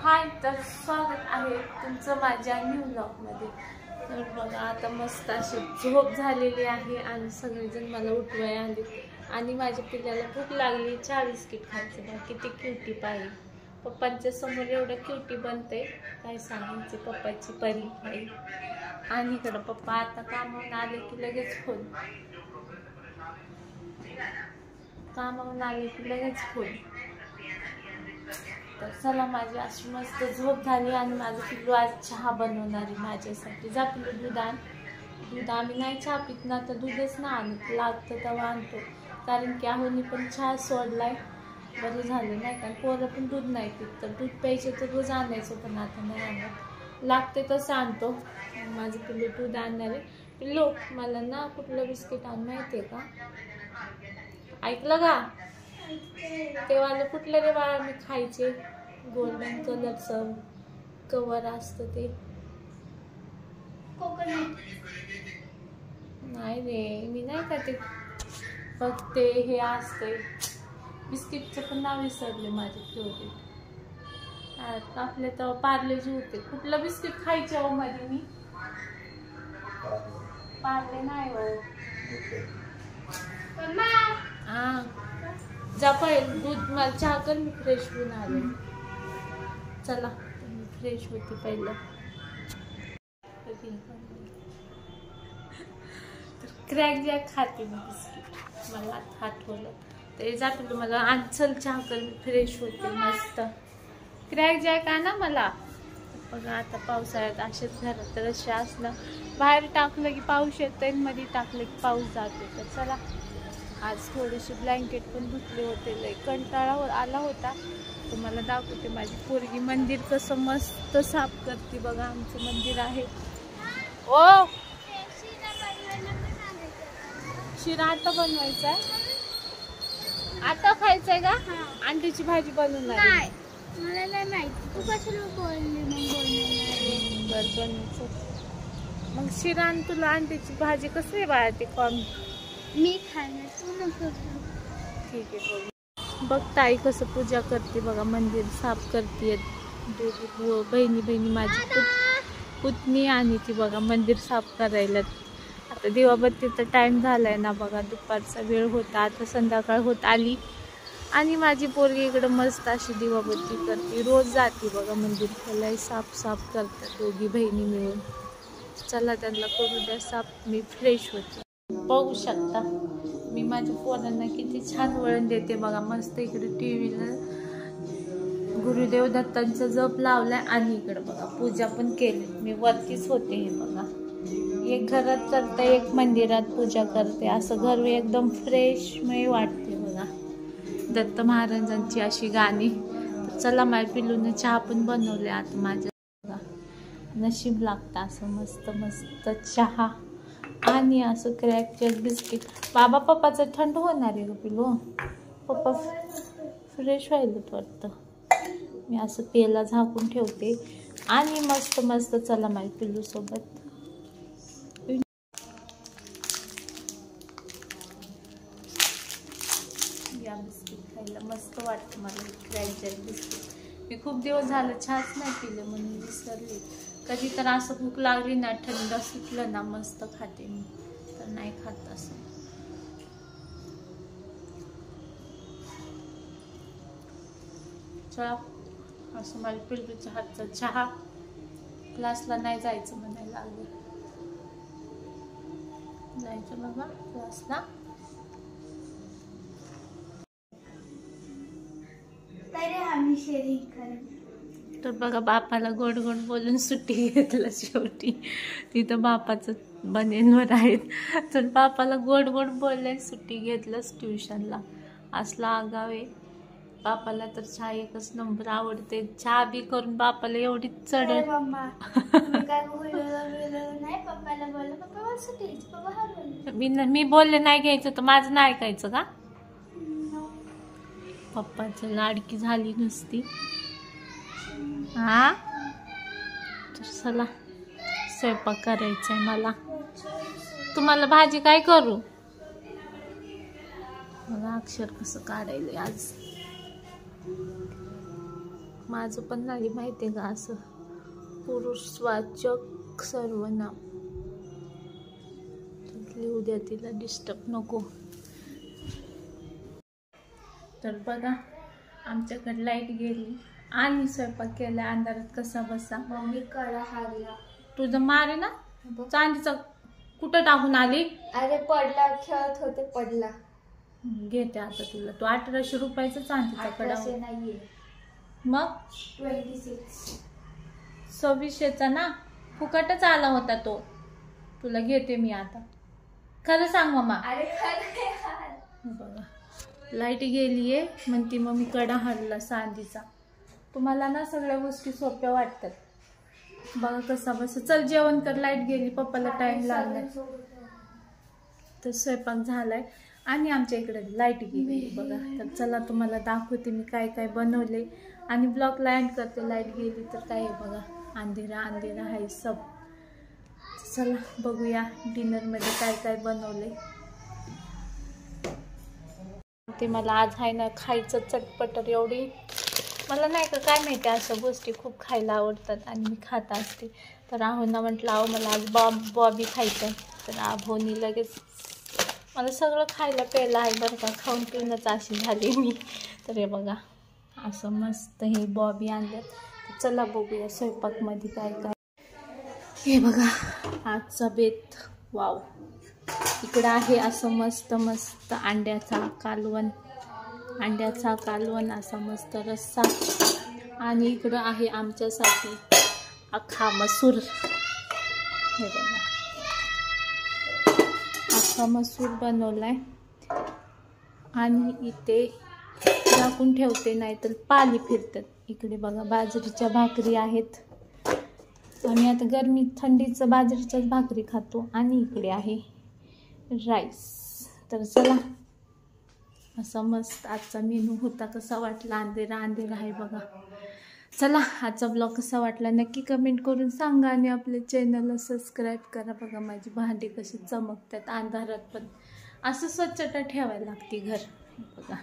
हाय, तर स्वागत आहे तुमचं माझ्या न्यू ब्लॉगमध्ये। तर बघा आता मस्त अशी झोप झालेली आहे आणि सगळेजण मला उठवाय आले आणि माझ्या पिल्ल्याला भूक लागली, चहा बिस्किट खायचं बघा किती क्युटी पाहिजे। पप्पांच्या समोर एवढं क्युटी बनते काय सांगायचे, पप्पाची परी आहे। आणि इकडं पप्पा आता कामावून आले की लगेच फोन, कामावून आले की लगेच फोन। तर चला, माझी अशी मस्त झोप झाली आणि माझं पिल्लू आज चहा बनवणार आहे माझ्यासाठी। जा पिल्लू दूध आण। दूध आम्ही नाही चहा पित ना, तर दूधच ना आणत, लागतं तेव्हा आणतो, कारण की आहोनी पण चहा सोडलाय, बरं झालं नाही का। पोरं पण दूध नाही पित, तर दूध प्यायचे तर रोज आणायचं, पण आता नाही आणत, लागते तसं आणतो। माझं पिल्लू दूध आणणार आहे। पिल्लू मला ना कुठलं बिस्किट आण माहिती आहे का, ऐकलं का? ते वाला कुठलं रे बाळा मी खायचे, गोल्डन कलरचं कवर असतं ते, कोकोनट नाही रे, मी नाही का ते, फक्त ते हे असते बिस्किटचं पण नाव विसरले, माझे फेवरेट आपले तर पार्लेजी होते। कुठलं बिस्किट खायचे हो मध्ये मी, पार्ले नाही हो। हा जा पहिले दूध मला चहा कर, मी फ्रेश होऊन आले। चला मी फ्रेश होते पहिलं। तर क्रॅक जॅक खाते मी बिस्किट, मला आठवलं ते जात मला आंचल चहा कर, मी फ्रेश होते मस्त। क्रॅक जॅक आणा मला। बघा आता पावसाळ्यात असेच घरात रशी असलं, बाहेर टाकलं की पाऊस येतोय, मध्ये टाकलं की पाऊस जातो। तर चला, आज थोडेसे ब्लँकेट पण धुतले होते, लय कंटाळा आला होता। तुम्हाला दाखवते माझी पोरगी मंदिर कसं मस्त साफ करते बघा, आमचं मंदिर आहे। ओ शिरा आता बनवायचा आहे, आता खायचंय का? अंड्याची भाजी बनवणार आहे, मला नाही माहिती, तू कशाला बोलली मग बनवायचं मग शिरा। आणि तुला अंड्याची भाजी कसं आहे बाळा, ते कॉर्न मी खाणार, तू नको। ठीक आहे, बघ ताई कसं पूजा करते बघा, मंदिर साफ करते, दोघी बहिणी माझी पुतणी आणि ती बघा मंदिर साफ करायला। आता दिवाबत्तीचा टाइम झालाय ना बघा, दुपारचा वेळ होता, आता संध्याकाळ होत आली आणि माझी पोरगी इकडं मस्त अशी दिवाबत्ती करते, रोज जाते बघा मंदिर खोलाय, साफ करतात दोघी बहिणी मिळून। चला त्यांना करू द्या साफ, मी फ्रेश होते। बघू शकता मी माझ्या पोरांना किती छान वळण देते बघा, मस्त इकडे टीव्हीला गुरुदेव दत्तांचा जप लावलाय आणि इकडे बघा पूजा पण केली, मी वरतीच होते। हे बघा, एक घरात करते, एक मंदिरात पूजा करते, असं घर एकदम फ्रेशमय वाटते बघा। दत्त महाराजांची अशी गाणी। तर चला, माझ्या पिल्लूने चहा पण बनवले आता माझ्या बघा, नशीब लागतं असं मस्त मस्त चहा आणि असं क्रॅकजॅक बिस्किट। बाबा पप्पाचं थंड होणार आहे ग पिल्लू, पप्पा फ्रेश व्हायला वाटतं, मी असं पेला झाकून ठेवते आणि मस्त मस्त चला माझ्या पिल्लू सोबत या बिस्किट खायला मस्त वाटतं मला, क्रॅकजॅक बिस्किट। मी खूप दिवस झालं चहाच नाही पिलं म्हणून विसरले, कधी तर असं भूक लागली ना, थंड सुटलं ना, मस्त खाते मी, तर नाही खात असं। चहा असं माझ्या पिल्लूच्या हातचा चहा, क्लासला नाही जायचं म्हणायला लागलं, जायचं बाबा क्लासला। तर बघा बापाला गोड गोड बोलून सुट्टी घेतलं शेवटी, तिथं बापाचं बनेनवर आहेत, तर बापाला गोड गोड बोलले, सुट्टी घेतलंच ट्युशनला। असला आगाव आहे बापाला, तर चहा एकच नंबर आवडते, चहा बी करून बापाला एवढी चढ मी बोलले नाही घ्यायचं तर माझं नाही ऐकायचं का? पप्पाची लाडकी झाली नुसती। हा तर चला, स्वयंपाक करायचा आहे मला। तुम्हाला भाजी काय करू? मला अक्षर कसं काढायला आज, माझं पण नाही माहिती आहे का असं पुरुषवाचक सर्वनाम. लिहू द्या, तिला डिस्टर्ब नको. तर बघा आमच्याकडे लाईट गेली आणि स्वयंपाक केला अंधारात कसा बसा. मम्मी कडा हारला. तुझं मारे ना चांदीचा कुठं टाकून आली. अरे पडला, खेळत होते पडला. घेते आता तुला. तू 1800 रुपयाचा चांदीचा कडा. नाहीये मग 26. 2600चा ना, फुकटच आला होता तो. तुला घेते मी आता. खरं सांग मम्मा. अरे खरं बघा लाईट गेलीये म्हणती मग मी कडा हरला चांदीचा. तुम्हाला ना सगळ्या गोष्टी सोप्या वाटतात. बघा कसा बस. चल जेवण कर, लाईट गेली, पप्पाला टाइम लागलाय. तर स्वयंपाक झालाय आणि आमच्या इकडे लाईट गेली बघा. तर चला तुम्हाला दाखवते मी काय काय बनवले आणि ब्लॉगला एंड करते. लाईट गेली तर काय आहे बघा, अंधेरा अंधेरा आहे सब. चला बघूया डिनरमध्ये काय काय बनवले ते. मला आज आहे ना खायचं चटपटर एवढी. मला नाही का काय माहिती अशा गोष्टी खूप खायला आवडतात आणि मी खात असते. तर आहोना म्हटलं आहो मला आज बॉबी खायचं आहे. तर आभोनी लगेच मला सगळं खायला प्यायला आहे बरं का. खाऊन पिऊनच अशी झाली मी. तर हे बघा असं मस्त हे बॉबी आणल्यात. चला बघूया स्वयंपाकमध्ये काय काय. हे बघा आजचा बेत. वाव. इकडं आहे असं मस्त मस्त अंड्याचा कालवण असा मस्त रस्सा. आणि इकडं आहे आमच्यासाठी अख्खा मसूर. हे बघा अख्खा मसूर बनवलाय. आणि इथे झाकून ठेवते नाही तर पाली फिरतात. इकडे बघा बाजरीच्या भाकरी आहेत. आम्ही आता गरमी थंडीचं बाजरीच्याच भाकरी खातो. आणि इकडे आहे राईस. तर चला असा मस्त आजचा मेनू होता. कसा वाटला. अंधेरा अंधेरा आहे बघा. चला आजचा ब्लॉग कसा वाटला नक्की कमेंट करून सांगा. आणि आपल्या चॅनलला सबस्क्राईब करा. बघा माझी भांडी कशी चमकतात अंधारात पण. असं स्वच्छता ठेवायला लागते घर. बघा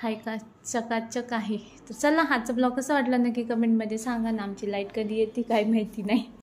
हाय का चकाचक आहे. तर चला आजचा ब्लॉग कसा वाटला नक्की कमेंटमध्ये सांगा ना. आमची लाईट कधी येते काय माहिती नाही.